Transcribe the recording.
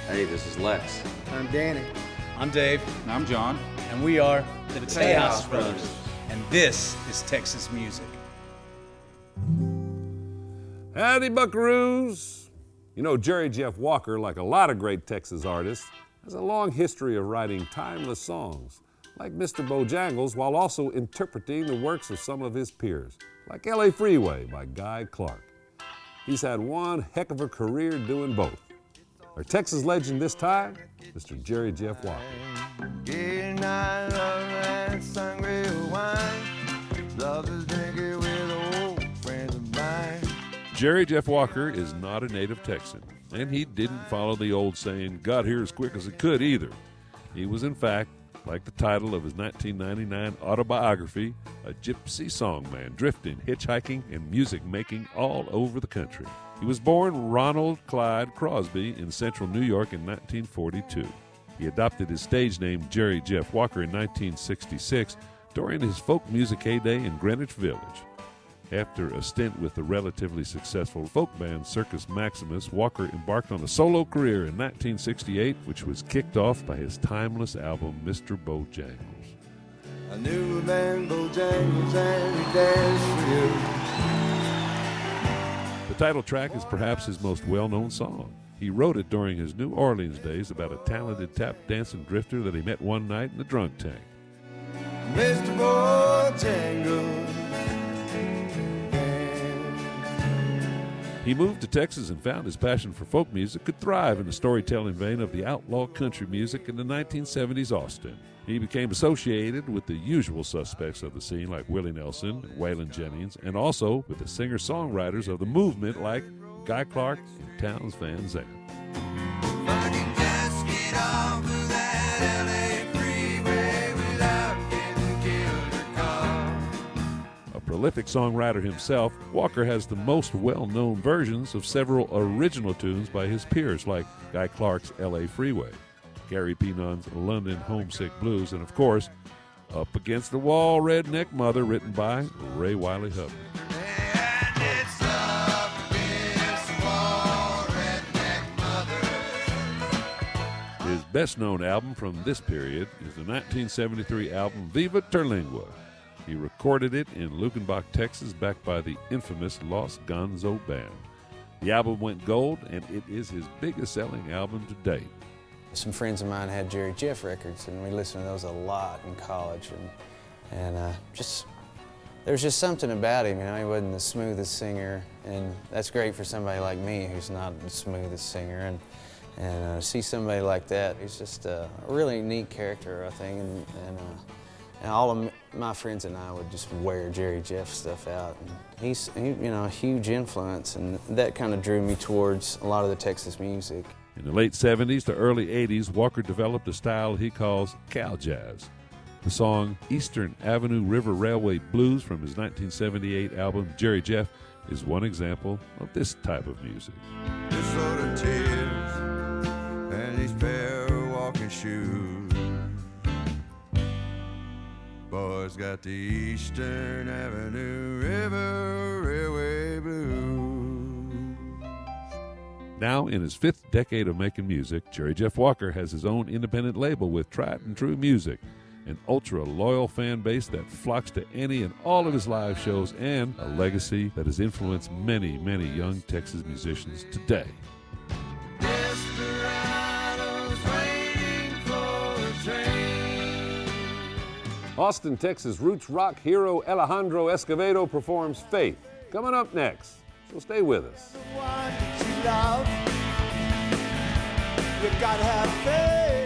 Hey, this is Lex. I'm Danny. I'm Dave. And I'm John. And we are the Tejas Brothers. And this is Texas Music. Howdy, buckaroos. You know, Jerry Jeff Walker, like a lot of great Texas artists, has a long history of writing timeless songs, like Mr. Bojangles, while also interpreting the works of some of his peers, like L.A. Freeway by Guy Clark. He's had one heck of a career doing both. Our Texas legend this time, Mr. Jerry Jeff Walker. Jerry Jeff Walker is not a native Texan, and he didn't follow the old saying, got here as quick as it could either. He was, in fact, like the title of his 1999 autobiography, a gypsy songman, drifting, hitchhiking, and music making all over the country. He was born Ronald Clyde Crosby in central New York in 1942. He adopted his stage name Jerry Jeff Walker in 1966 during his folk music heyday in Greenwich Village. After a stint with the relatively successful folk band Circus Maximus, Walker embarked on a solo career in 1968, which was kicked off by his timeless album, Mr. Bojangles. I knew a man, Bojangles, and he danced for you. The title track is perhaps his most well-known song. He wrote it during his New Orleans days about a talented tap dancing drifter that he met one night in the drunk tank. Mr. Bojangles. He moved to Texas and found his passion for folk music could thrive in the storytelling vein of the outlaw country music in the 1970s Austin. He became associated with the usual suspects of the scene like Willie Nelson and Waylon Jennings, and also with the singer-songwriters of the movement like Guy Clark and Townes Van Zandt. Prolific songwriter himself, Walker has the most well-known versions of several original tunes by his peers like Guy Clark's L.A. Freeway, Gary Peenon's London Homesick Blues, and of course, Up Against the Wall, Redneck Mother, written by Ray Wiley Hubbard. His best-known album from this period is the 1973 album Viva Terlingua. He recorded it in Lukenbach, Texas, backed by the infamous Los Gonzo Band. The album went gold, and it is his biggest-selling album to date. Some friends of mine had Jerry Jeff records, and we listened to those a lot in college. And there was just something about him, you know. He wasn't the smoothest singer, and that's great for somebody like me who's not the smoothest singer. And see somebody like that, he's just a really neat character, I think. And all of my friends and I would just wear Jerry Jeff stuff out. And he's a huge influence, and that kind of drew me towards a lot of the Texas music. In the late 70s to early 80s, Walker developed a style he calls cow jazz. The song Eastern Avenue River Railway Blues from his 1978 album Jerry Jeff is one example of this type of music. This sort of tears and these pair of walking shoes. Boys got the Eastern Avenue River Railway Blues. Now, in his fifth decade of making music, Jerry Jeff Walker has his own independent label with Tried and True Music, an ultra-loyal fan base that flocks to any and all of his live shows, and a legacy that has influenced many, many young Texas musicians today. Austin, Texas roots rock hero Alejandro Escovedo performs Faith, coming up next, so stay with us. You gotta have faith.